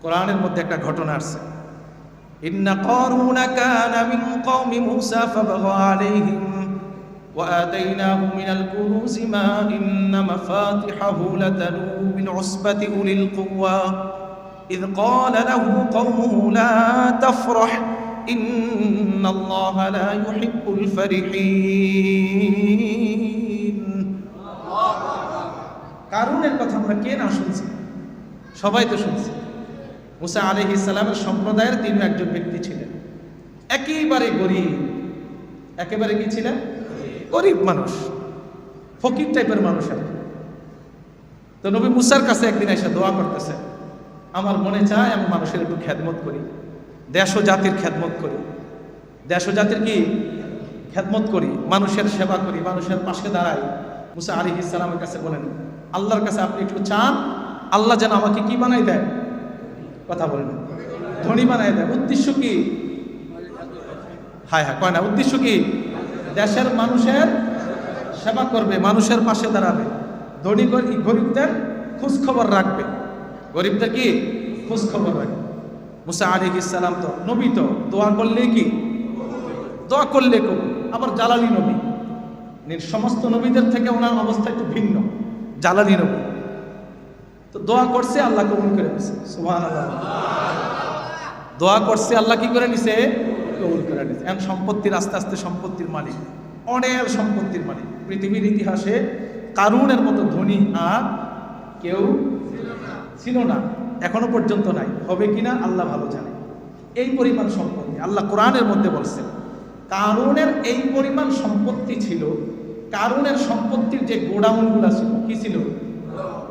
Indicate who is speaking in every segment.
Speaker 1: কোরআনের মধ্যে একটা ঘটনা আছে, ইন্না কারুনা কানা মিন কওমি মূসা ফাবাগা আলাইহিম ওয়া আতাইনাহু মিনাল কুনুজি মা ইন্না মাফাতিহাহু লাতানু বিল উসবাতি উলিল কুওয়া ইয ক্বালা লাহু কওমুহু লা তাফরাহ ইন্নাল্লাহা লা ইউহিব্বুল ফারিহিন। কারুনের কথা আমরা কে না শুনছি? সবাই তো শুনছি। মুসা আলাইহিস সালামের সম্প্রদায়ের তিনি একজন ব্যক্তি ছিলেন, একেবারে গরিব। একেবারে কি ছিলেন? গরিব মানুষ, ফকির টাইপের মানুষ আর কি। তো নবী মুসার কাছে একদিন এসে দোয়া করতেছে, আমার মনে চায় আমি মানুষের একটু খেদমত করি, দেশ ও জাতির খেদমত করি, দেশ ও জাতির কি খেদমত করি, মানুষের সেবা করি, মানুষের পাশে দাঁড়াই। মুসা আলাইহিস সালামের কাছে বলেন, আল্লাহর কাছে আপনি একটু চান আল্লাহ যেন আমাকে কি বানাই দেয়? কথা বলেন, ধনী বানাই দেয়। উদ্দেশ্য কি? হায় হায় কয় না, উদ্দেশ্য কি? দেশের মানুষের সেবা করবে, মানুষের পাশে দাঁড়াবে, ধনী গরিবদের খোঁজ খবর রাখবে, গরিবদের কি খোঁজ খবর রাখবে। মুসা আলাইহিস সালাম তো নবী, তো দোয়া করলে কি দোয়া করলে কবুল। আবার জালালি নবী, সমস্ত নবীদের থেকে ওনার অবস্থা একটু ভিন্ন, জালালি নবী। তো দোয়া করছে, আল্লাহ কবুল করে নিছে। সুবহানাল্লাহ, দোয়া করছে, আল্লাহ কি করে নিছে? কবুল করে নিছে। এখন সম্পত্তির আস্তে আস্তে সম্পত্তির মালিক, অনেক সম্পত্তির মালিক। পৃথিবীর ইতিহাসে কারুনের মতো ধনী আর কেউ ছিল না, এখনো পর্যন্ত নাই, হবে কিনা আল্লাহ ভালো জানে। এই পরিমাণ সম্পত্তি আল্লাহ কোরআনের মধ্যে বলছেন। কারুনের এই পরিমাণ সম্পত্তি ছিল। কারুনের সম্পত্তির যে গোডাউনগুলা ছিল, কি ছিল?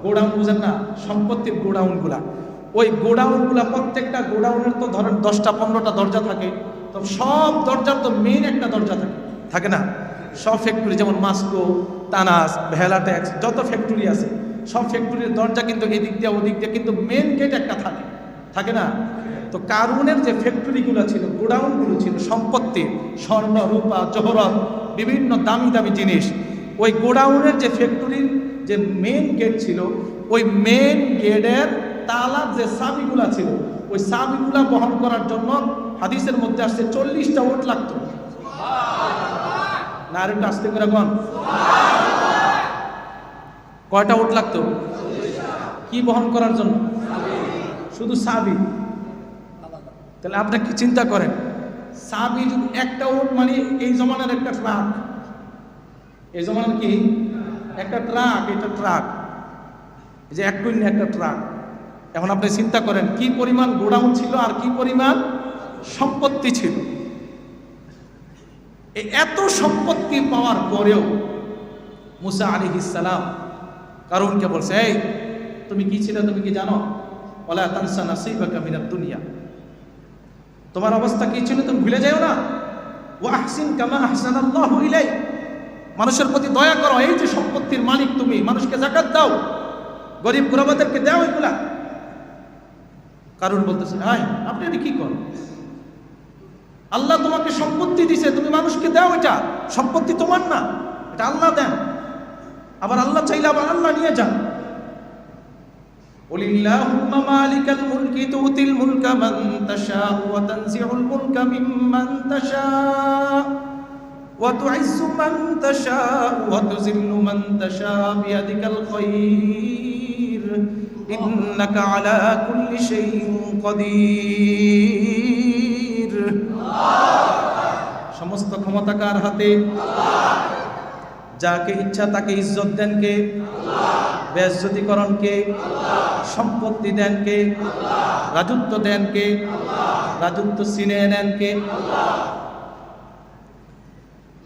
Speaker 1: গোডাউন, বুঝেন না? সম্পত্তির গোডাউনগুলা, ওই গোডাউনগুলা, প্রত্যেকটা গোডাউনের তো ধরেন 10টা-15টা দরজা থাকে। তো সব দরজার তো মেইন একটা দরজা থাকে, থাকে না? সব ফ্যাক্টরি, যেমন মাস্কো, তানাস, ভেলাটেক্স, যত ফ্যাক্টরি আছে, সব ফ্যাক্টরির দরজা কিন্তু এদিক দিয়ে ওদিক দিয়ে, কিন্তু মেইন গেট একটা থাকে, থাকে না? তো কারুনের যে ফ্যাক্টরিগুলো ছিল, গোডাউনগুলো ছিল সম্পত্তির, স্বর্ণ, রূপা, জহরত, বিভিন্ন দামি দামি জিনিস, ওই গোডাউনের যে ফ্যাক্টরির যে মেইন গেট ছিল, ওই মেইন গেটের তালার যে চাবিগুলা ছিল, ওই চাবিগুলা বহন করার জন্য হাদিসের মধ্যে আসছে 40টা উট লাগতো। না আর একটু আসতে করে কোন, কয়টা উট লাগতো? কি বহন করার জন্য? শুধু চাবি। তাহলে আপনি কি চিন্তা করেন, চাবি যদি একটা উট, মানে এই জমানার একটা ট্রাক, এই জমানার কি একটা ট্রাক, এটা ট্রাক, এই যে 1 টন একটা ট্রাক। এখন আপনি চিন্তা করেন কি পরিমাণ গোডাউন ছিল আর কি পরিমাণ সম্পত্তি ছিল। এই এত সম্পত্তি পাওয়ার পরেও মুসা আলাইহিস সালাম কারুনকে বলছে, এই তুমি কি ছিল, তুমি কি জানো? ওয়ালা তানসা নাসিবাকা মিনাদ দুনিয়া, তোমার অবস্থা কি ছিল তুমি ভুলে যাও না। ওয়া আহসিন কামা আহসানাল্লাহু ইলাইক, মানুষের প্রতি দয়া করো। এই যে সম্পত্তির মালিক তুমি, মানুষকে যাকাত দাও, গরিব গুরবাদেরকে দাও এগুলা। কারণ বলতেছে, হাই আপনি এটা কি করেন? আল্লাহ তোমাকে সম্পত্তি দিছে, তুমি মানুষকে দাও, এটা সম্পত্তি তোমার না, এটা আল্লাহ দেন। আবার আল্লাহ চাইলে আবার আল্লাহ নিয়ে যান। ওয়ালিল্লাহুম্মা মালিকাল মুলকি তুতিল মুলকা মান তাশা ওয়া তানজিউল মুলকা মিম্মান তাশা ওয়া তুইজ্জু মান তাশা ওয়া তুযিল্লু মান তাশা বিয়াদিকাল খায়র ইন্নাকা আলা কুল্লি শাইইন কাদির। সমস্ত ক্ষমতা কার হাতে? যাকে ইচ্ছা তাকে ইজ্জত দেন কে? বেইজ্জতিকরণ কে? সম্পত্তি দেন কে? রাজত্ব দেন কে? রাজত্ব ছিনিয়ে নেন কে?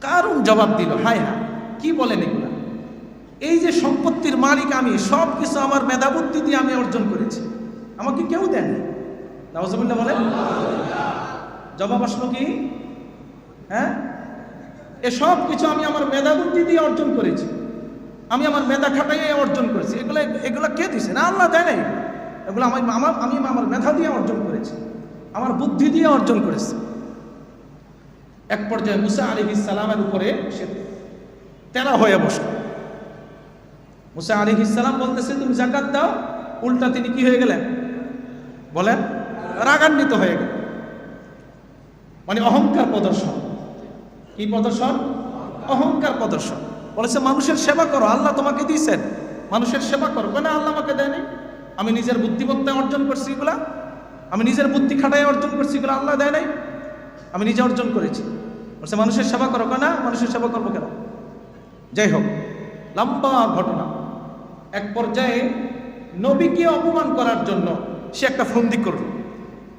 Speaker 1: কারণ জবাব দিল, হায় হায় কি বলেন এগুলা? এই যে সম্পত্তির মালিক আমি, সব কিছু আমার মেধাবুদ্ধি দিয়ে আমি অর্জন করেছি, আমাকে কেউ দেননি। নাউজুবিল্লাহ বলেন। জবাব আসলো কি? হ্যাঁ, এসব কিছু আমি আমার মেধাবুদ্ধি দিয়ে অর্জন করেছি, আমি আমার মেধা খাটাইয়ে অর্জন করেছি। এগুলা কে দিছে? না, আল্লাহ দেয় নাই। এগুলো আমি আমার মেধা দিয়ে অর্জন করেছি, আমার বুদ্ধি দিয়ে অর্জন করেছি। এক পর্যায়ে মুসা আলাইহিস সালামের উপরে সে তেরা হয়ে বসল। মুসা আলাইহিস সালাম বলতেছে তুমি যাকাত দাও, উল্টা তিনি কি হয়ে গেলেন? বলেন, রাগান্বিত হয়ে গেল, মানে অহংকার প্রদর্শন। কি প্রদর্শন? অহংকার প্রদর্শন। বলেছে মানুষের সেবা করো, আল্লাহ তোমাকে দিয়েছেন, মানুষের সেবা করো। না, আল্লাহ আমাকে দেয়নি, আমি নিজের বুদ্ধিমত্তা অর্জন করছি এগুলা, আমি নিজের বুদ্ধি খাটাই অর্জন করছি এগুলো, আল্লাহ দেয় নাই, আমি নিজে অর্জন করেছি। বলছে মানুষের সেবা করো। না, মানুষের সেবা করবো কেন? যাই হোক, লম্বা ঘটনা। এক পর্যায়ে নবীকে অপমান করার জন্য সে একটা ফন্দি করল।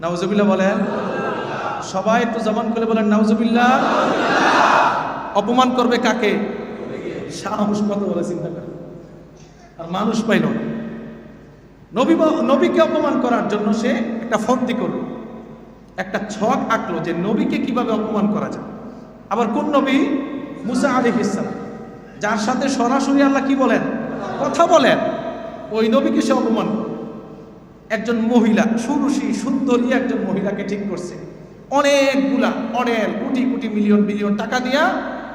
Speaker 1: নাউজুবিল্লাহ বলেন, সবাই একটু জবান খুলে বলেন নাউজুবিল্লাহ। অপমান করবে কাকে? সাহস কত বলে চিন্তা করে, আর মানুষ পাইল না। নবীকে অপমান করার জন্য সে একটা ফন্দি করল, একটা ছক আঁকলো যে নবীকে কিভাবে অপমান করা যায়। আবার কোন নবী? মুসা আলাইহিস সালাম, যার সাথে সরাসরি আল্লাহ কি বলেন? কথা বলেন। ওই নবীকে সে অপমান করল। একজন মহিলা, সুরুষী সুন্দরী একজন মহিলাকে ঠিক করছে, অনেকগুলা অনেক কোটি কোটি মিলিয়ন বিলিয়ন টাকা দিয়া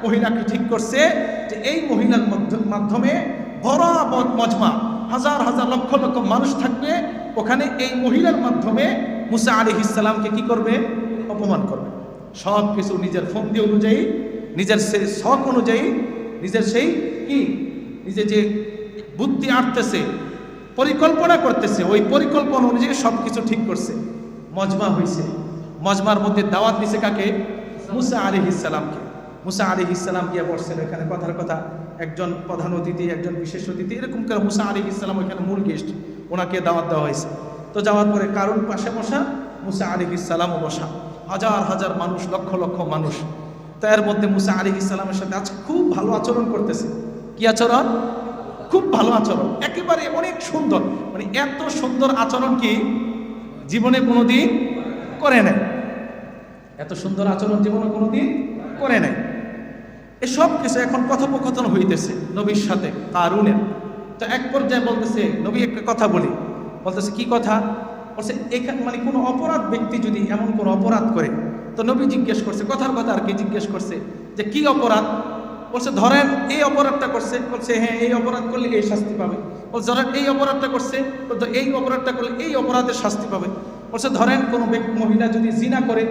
Speaker 1: মহিলাকে ঠিক করছে যে এই মহিলার মাধ্যমে বরাবর মজমা, হাজার হাজার লক্ষ লক্ষ মানুষ থাকবে, ওখানে এই মহিলার মাধ্যমে মুসা আলাইহিস সালামকে কি করবে? অপমান করবে। সব কিছু নিজের ফন্দি অনুযায়ী, নিজের সেই শখ অনুযায়ী, নিজের সেই কি নিজে যে বুদ্ধি আঁটতেছে, পরিকল্পনা করতেছে, ওই পরিকল্পনা অনুযায়ী সব কিছু ঠিক করছে। মজমা হয়েছে, মজমার মধ্যে দাওয়াত দিছে কাকে? মুসা আলাইহিস সালামকে। মুসা আলাইহিস সালাম গিয়ে বসছেন এখানে, কথার কথা একজন প্রধান অতিথি, একজন বিশেষ অতিথি, এরকম করে মুসা আলাইহিস সালাম ওইখানে মূল গেস্ট, ওনাকে দাওয়াত দেওয়া হয়েছে। তো যাওয়ার পরে কারণ পাশে বসা, মুসা আলাইহিস সালামও বসা, হাজার হাজার মানুষ, লক্ষ লক্ষ মানুষ। তো এর মধ্যে মুসা আলাইহিস সালামের সাথে আজকে খুব ভালো আচরণ করতেছে। কি আচরণ? খুব ভালো আচরণ, একেবারে অনেক সুন্দর, মানে এত সুন্দর আচরণ কি জীবনে কোনোদিন করে নাই। এত সুন্দর আচরণ জীবনে কোনোদিন করে নাই। এসব কিছু এখন কথোপকথন হইতেছে নবীর সাথে কারুনের। তো এক পর্যায়ে বলতেছে, নবী একটা কথা বলি, বলতেছে কি কথা? বলছে এখানে মানে কোনো অপরাধ ব্যক্তি যদি এমন কোনো অপরাধ করে, তো নবী জিজ্ঞেস করছে, কথার কথা আর কি জিজ্ঞেস করছে যে কি অপরাধ? বলছে ধরেন এই অপরাধটা করছে, বলছে হ্যাঁ এই অপরাধ করলে এই শাস্তি পাবে। বলছে ধরেন এই অপরাধটা করছে, তো এই অপরাধটা করলে এই অপরাধের শাস্তি পাবে। বলছে ধরেন কোনো মহিলা যদি জিনা করে,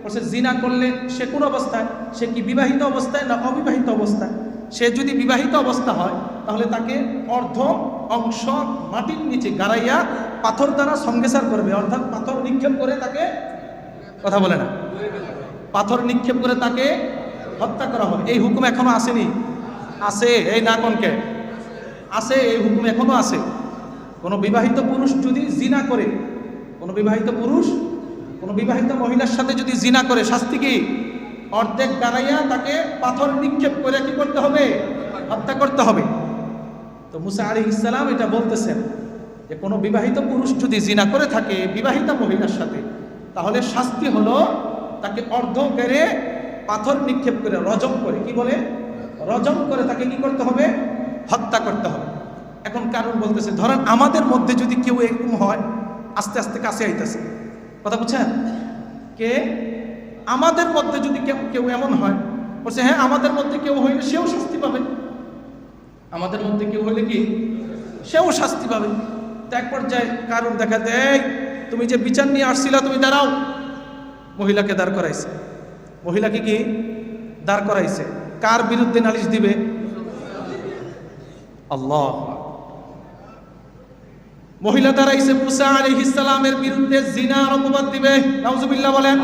Speaker 1: বলছে জিনা করলে সে কোন অবস্থায়? সে কি বিবাহিত অবস্থায় না অবিবাহিত অবস্থায়? সে যদি বিবাহিত অবস্থা হয় তাহলে তাকে অর্ধ অংশ মাটির নিচে গাড়াইয়া পাথর দ্বারা সংগেসার করবে, অর্থাৎ পাথর নিক্ষেপ করে তাকে, কথা বলে না, পাথর নিক্ষেপ করে তাকে হত্যা করা হবে। এই হুকুম এখনো আসেনি? আছে। এই না কোনকে আছে, এই হুকুম এখনো আছে। কোনো বিবাহিত পুরুষ যদি জিনা করে, কোনো বিবাহিত পুরুষ কোনো বিবাহিত মহিলার সাথে যদি জিনা করে, শাস্তি কি? অর্ধেক গাড়াইয়া তাকে পাথর নিক্ষেপ করে কি করতে হবে? হত্যা করতে হবে। তো মুসা আলাইহিস সালাম এটা বলতেছেন যে কোনো বিবাহিত পুরুষ যদি জিনা করে থাকে বিবাহিত মহিলার সাথে, তাহলে শাস্তি হলো তাকে অর্ধ গেড়ে পাথর নিক্ষেপ করে, রজম করে, কি বলে? রজম করে তাকে কি করতে হবে? হত্যা করতে হবে। এখন কারণ বলতেছে ধরেন আমাদের মধ্যে যদি কেউ এরকম হয়, আস্তে আস্তে কাছে আইতেছে, কথা বুঝছেন? কে? আমাদের মধ্যে যদি কেউ এমন হয়, বলছে হ্যাঁ আমাদের মধ্যে কেউ হইলে সেও শাস্তি পাবে, আমাদের মধ্যে কেউ হইলে কি সেও শাস্তি পাবে। তো এক পর্যায়ে কারণ দেখা দেয়, তুমি যে বিচার নিয়ে আসছিলা তুমি দাঁড়াও। মহিলাকে দাঁড় করাইছে। মহিলাকে কি দাঁড় করাইছে? কার বিরুদ্ধে নালিশ দিবে? আল্লাহ। মহিলা দাঁড়াইছে মুসা আলাইহিস সালামের বিরুদ্ধে জিনার অপবাদ দিবে। নাউজুবিল্লাহ বলেন।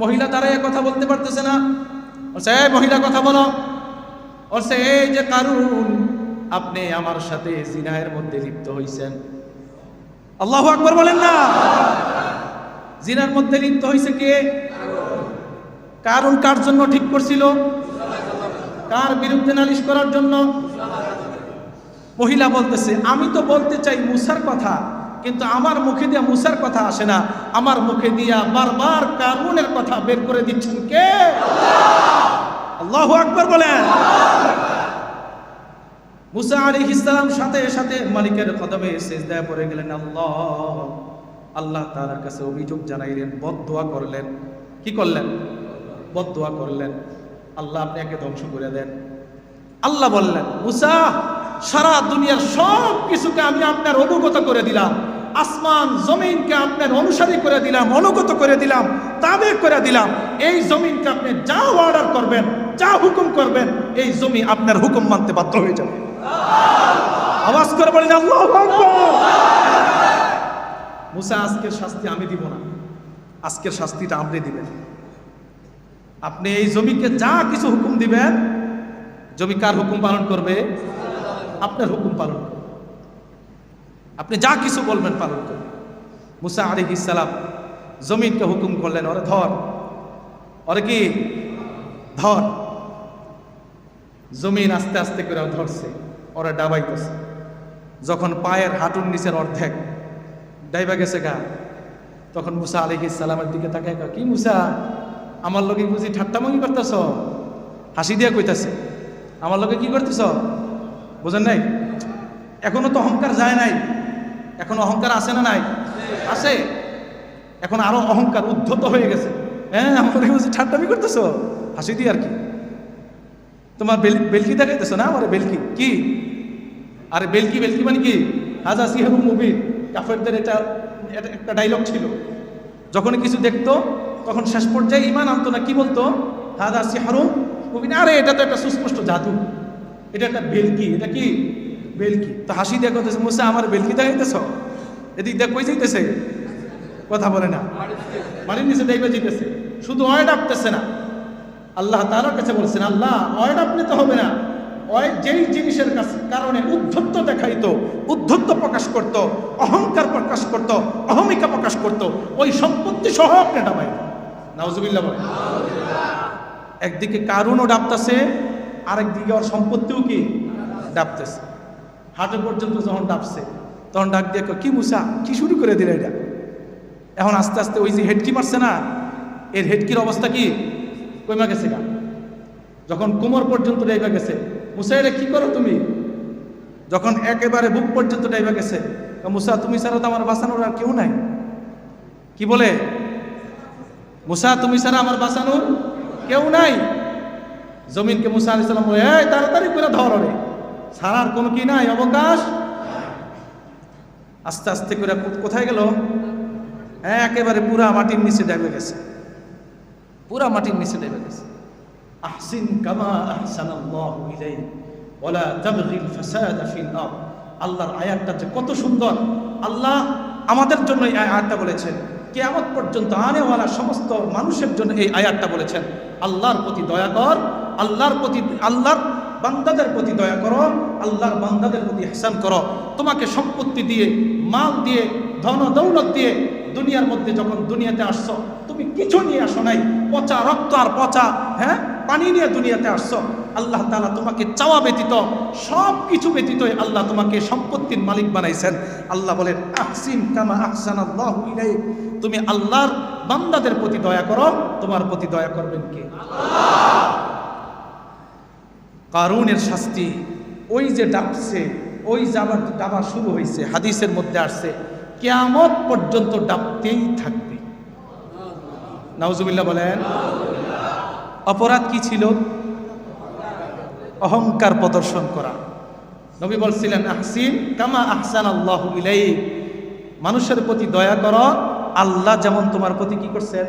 Speaker 1: মহিলা দাঁড়ায় কথা বলতে পারতেছে না, বলছে এই মহিলা কথা বলো। বলছে এই যে কারুন, আপনি আমার সাথে জিনাহের মধ্যে লিপ্ত হইছেন। আল্লাহু আকবার বলেন না। জিনার মধ্যে লিপ্ত হইছে কে? কারুন। কার জন্য ঠিক করছিল? কার বিরুদ্ধে নালিশ করার জন্য? মহিলা বলতেছে আমি তো বলতে চাই মুসার কথা, কিন্তু আমার মুখে দিয়া মুসার কথা আসে না, আমার মুখে দিয়া বারবার কারুনের কথা বের করে দিচ্ছেন কে? আল্লাহু আকবার বলেন। মুসা আলাইহিস সালাম সাথে সাথে মালিকের কদমে সিজদায় পড়ে গেলেন। আল্লাহ তাআলার কাছে অভিযোগ জানাইলেন, বদদুয়া করলেন। কি করলেন? বদদুয়া করলেন, আল্লাহ আপনি একে ধ্বংস করে দেন। আল্লাহ বললেন মুসা, সারা দুনিয়ার সব কিছুকে আমি আপনার অবগত করে দিলাম, আসমান জমিনকে আপনার অনুসারী করে দিলাম, অনুগত করে দিলাম, তাবে করে দিলাম। এই জমিনকে আপনি যা অর্ডার করবেন, যা হুকুম করবেন, এই জমি আপনার হুকুম মানতে বাধ্য হয়ে যাবে। আওয়াজ করে বলেন আল্লাহু আকবার। মুসা, আজকের শাস্তি আমি দিব না, আজকের শাস্তিটা আপনি দিবেন। আপনি এই জমিকে যা কিছু হুকুম দিবেন, জমি কার হুকুম পালন করবে? আপনার হুকুম পালন করবে। আপনি যা কিছু বলবেন পালন করবে। মুসা আলাইহিস সালাম জমিনকে হুকুম করলেন, ওরে ধর, ওরে কি ধর। জমিন আস্তে আস্তে করে ধরছে, ওরা ডাবাইতেছে। যখন পায়ের হাঁটুর নিচের অর্ধেক ডাইবা গেছে গা, তখন মুসা আলাইহিস সালামের দিকে তাকায়, কি মুসা, আমার লোকে বুঝি ঠাট্টামঙ্গি করতেছ? হাসি দিয়ে কইতাছে, আমার লোকে কি করতেছ? বুঝেন নাই? এখনো তো অহংকার যায় নাই। এখন অহংকার আছে না নাই? আছে। এখন আরো অহংকার উদ্ধত হয়ে গেছে। হ্যাঁ, আমার লোকে বুঝি ঠাট্টামি করতেছ? হাসি দিয়ে আর কি, তোমার বেলকি দেখাইতেছ না? আমার বেলকি কি? আরে বেলকি, বেলকি মানে কি? হাজা সিহারুম মুবিন। কাফেরদের এটা একটা ডায়লগ ছিল। যখন কিছু দেখতো তখন শেষ পর্যায়ে ঈমান আনতো না, কি বলতো? হাজা সিহারুম মুবিন। আরে এটা তো একটা সুস্পষ্ট জাদু, এটা একটা বেলকি, এটা কি বেলকি। তো হাসি দিয়ে করতেছে, মুসা আমার বেলকি দেখাইতেছ? এদিক দেখ কই যাইতেছে, কথা বলে না, মাটির নিচে দেখবে যেতেছে। শুধু অয় ডাকতেছে না, আল্লাহ তাআলার কাছে বলছেন, আল্লাহ অয় ডাকতে হবে না, ওই যেই জিনিসের কারণে উদ্ধত্ত দেখাইতো, উদ্ধত্ত প্রকাশ করত, অহংকার প্রকাশ করত, অহমিকা প্রকাশ করত, ওই সম্পত্তি সহ আপনি ডাবাই। নাউজুবিল্লাহ বলেন। একদিকে কারুনও ডাবতেছে, আরেকদিকে ওর সম্পত্তিও কি ডাবতেছে। হাঁটু পর্যন্ত যখন ডাবছে, তখন ডাক দিয়ে কি মুসা, কি শুরু করে দিলে এটা? এখন আস্তে আস্তে ওই যে হেডকি মারছে না, এর হেডকির অবস্থা কি কইমা গেছে গা। যখন কোমর পর্যন্ত ডাইবা গেছে, মুসা এটা কি করো তুমি? যখন একেবারে বুক পর্যন্ত ডাইবা গেছে, মুসা তুমি ছাড়া তো আমার বাঁচানোর আর কেউ নাই। কি বলে? মুসা তুমি ছাড়া আমার বাঁচানোর কেউ নাই। জমিনকে মুসা আলাইহিস সালাম বলে, এই তাড়াতাড়ি করে ধর রে, ছাড়ার কোনো কি নাই, অবকাশ। আস্তে আস্তে করে কোথায় গেল? একেবারে পুরা মাটির নিচে ডাইবে গেছে, পুরা মাটির নিচে ডাইবে গেছে। আহসিন কামা আহসানাল্লাহু ইলাইক ওয়ালা তাবগিল ফাসাদা ফিল আরদ। আল্লাহর আয়াতটা যে কত সুন্দর। আল্লাহ আমাদের জন্য এই আয়াতটা বলেছেন, কিয়ামত পর্যন্ত আনেওয়ালা সমস্ত মানুষের জন্য এই আয়াতটা বলেছেন, আল্লাহর প্রতি দয়া কর, আল্লাহর বান্দাদের প্রতি দয়া করো, আল্লাহর বান্দাদের প্রতি ইহসান করো। তোমাকে সম্পত্তি দিয়ে, মাল দিয়ে, ধন দৌলত দিয়ে দুনিয়ার মধ্যে যখন দুনিয়াতে আসছো, তুমি কিছু নিয়ে আসো নাই, পচা রক্ত আর পচা পানি নিয়ে দুনিয়াতে আসছো। আল্লাহ তাআলা তোমাকে চাওয়া ব্যতীত, সব কিছু ব্যতীত আল্লাহ তোমাকে সম্পত্তির মালিক বানাইছেন। আল্লাহ বলেন, আহসিন কামা আহসানাল্লাহু ইলাইক। তুমি আল্লাহর বান্দাদের প্রতি দয়া করো, তোমার প্রতি দয়া করবেন কে? আল্লাহ। কারুনের শাস্তি ওই যে ডাবছে, ওই ডাবা শুরু হয়েছে, হাদিসের মধ্যে আসছে কিয়ামত পর্যন্ত ডাবতেই থাকবে। নাউজুবিল্লাহ বলেন। অপরাধ কি ছিল? অহংকার প্রদর্শন করা। নবী বলছিলেন, আহসিন কামা আহসানাল্লাহু ইলাইক। মানুষের প্রতি দয়া করো, আল্লাহ যেমন তোমার প্রতি কি করছেন।